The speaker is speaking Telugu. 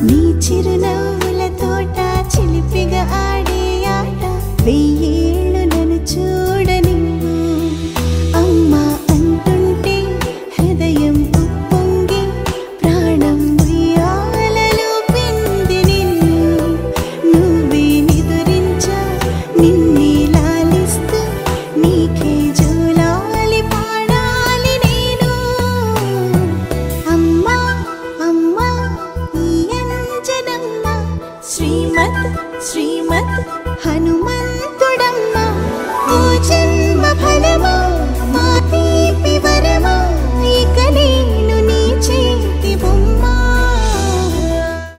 నీ చిరునవ్వుల తోట చిలిపిగా ఆడే ఆట వెయ్యేళ్ళు నన్ను చూడనివ్వు అమ్మా అంటుంటే హృదయం ఉప్పొంగి ప్రాణం ఉయ్యాలలో పిండి నిన్ను నువ్వే నిదురించా నిన్నే లాలిస్తూ నీకే జోలాలి పాడాలి నేను అమ్మా అమ్మా ఈ అంజనమ్మ శ్రీమత్